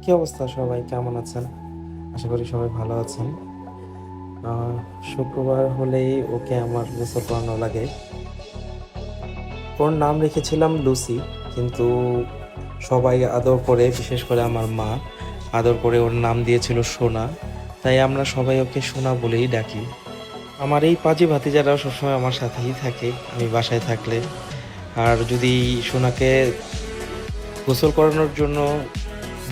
কি অবস্থা, সবাই কেমন আছেন? আশা করি সবাই ভালো আছেন। শুক্রবার হলেই ওকে আমার গোসল করানো লাগে। ওর নাম রেখেছিলাম লুসি, কিন্তু সবাই আদর করে, বিশেষ করে আমার মা আদর করে ওর নাম দিয়েছিল সোনা। তাই আমরা সবাই ওকে সোনা বলেই ডাকি। আমার এই পাজি ভাতিজারাও সবসময় আমার সাথেই থাকে আমি বাসায় থাকলে। আর যদি সোনাকে গোসল করানোর জন্য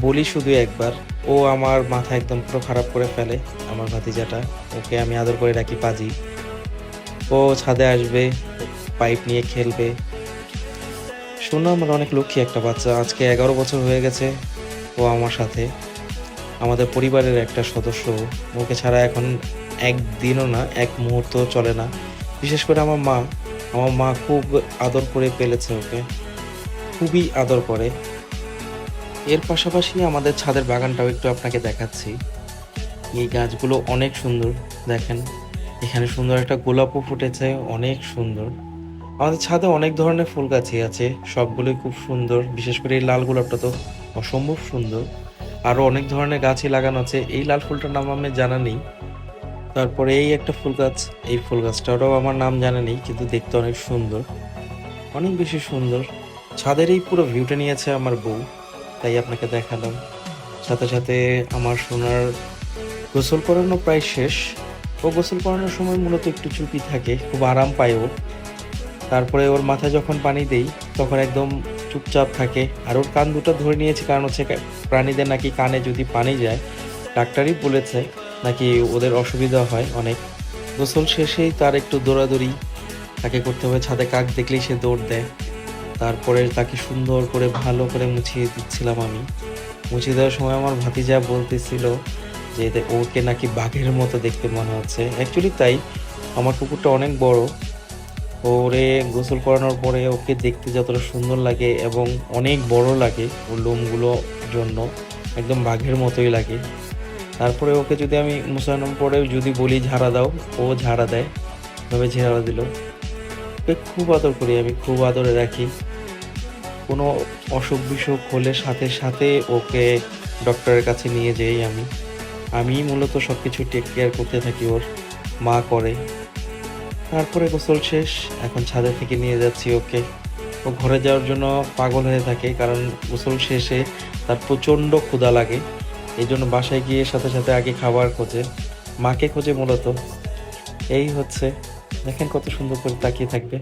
বলি শুধু একবার, ও আমার মাথা একদম পুরো খারাপ করে ফেলে। আমার ভাতিজাটা, ওকে আমি আদর করে রাখি পাজি। ও ছাদে আসবে, পাইপ নিয়ে খেলবে। শোনো, আমার অনেক লক্ষ্মী একটা বাচ্চা, আজকে 11 বছর হয়ে গেছে ও আমার সাথে। আমাদের পরিবারের একটা সদস্য। ওকে ছাড়া এখন একদিনও না, এক মুহূর্ত চলে না। বিশেষ করে আমার মা খুব আদর করে পেলেছে ওকে, খুবই আদর করে। এর পাশাপাশি আমাদের ছাদের বাগানটাও একটু আপনাকে দেখাচ্ছি। এই গাছগুলো অনেক সুন্দর, দেখেন। এখানে সুন্দর একটা গোলাপও ফুটেছে, অনেক সুন্দর। আমাদের ছাদে অনেক ধরনের ফুল গাছই আছে, সবগুলোই খুব সুন্দর। বিশেষ করে এই লাল গোলাপটা তো অসম্ভব সুন্দর। আরো অনেক ধরনের গাছই লাগানো আছে। এই লাল ফুলটার নাম আমি জানা নেই। তারপরে এই একটা ফুল গাছ, এই ফুল গাছটারও আমার নাম জানা নেই, কিন্তু দেখতে অনেক সুন্দর, অনেক বেশি সুন্দর। ছাদের এই পুরো ভিউটা নিয়েছে আমার বউ, তাই আপনাকে দেখালাম। সাথে সাথে আমার সোনার গোসল করানো প্রায় শেষ। ও গোসল করানোর সময় মূলত একটু চুপি থাকে, খুব আরাম পায় ও। তারপরে ওর মাথায় যখন পানি দেই তখন একদম চুপচাপ থাকে। আর ওর কান দুটো ধরে নিয়েছে, কারণ হচ্ছে প্রাণীদের নাকি কানে যদি পানি যায়, ডাক্তারই বলেছে নাকি ওদের অসুবিধা হয় অনেক। গোসল শেষেই তার একটু দৌড়াদৌড়ি তাকে করতে হবে, ছাদে কাক দেখলেই সে দৌড় দেয়। তারপরে তাকে সুন্দর করে ভালো করে মুছিয়ে দিচ্ছিলাম আমি। মুছিয়ে দেওয়ার সময় আমার ভাতিজা বলতেছিল যে ওকে নাকি বাঘের মতো দেখতে মনে হচ্ছে। অ্যাকচুয়ালি তাই, আমার কুকুরটা অনেক বড়। ওরে গোসল করানোর পরে ওকে দেখতে যতটা সুন্দর লাগে এবং অনেক বড় লাগে, ওর লোমগুলো জন্য একদম বাঘের মতোই লাগে। তারপরে ওকে যদি আমি মুছানোর পরে যদি বলি ঝাড়া দাও, ও ঝাড়া দেয়। এভাবে ঝাড়া দিল। ওকে খুব আদর করি আমি, খুব আদরে রাখি। কোনো অসুখ বিসুখ হলে সাথে সাথে ওকে ডক্টরের কাছে নিয়ে যাই আমি। আমি মূলত সবকিছু টেক কেয়ার করতে থাকি, ওর মা করে। তারপরে গোসল শেষ, এখন ছাদে থেকে নিয়ে যাচ্ছি ওকে। ও ঘরে যাওয়ার জন্য পাগল হয়ে থাকে, কারণ গোসল শেষে তার প্রচণ্ড ক্ষুধা লাগে। এই জন্য বাসায় গিয়ে সাথে সাথে আগে খাবার খোঁজে, মাকে খোঁজে মূলত। এই হচ্ছে, দেখেন কত সুন্দর করে তাকিয়ে থাকবে।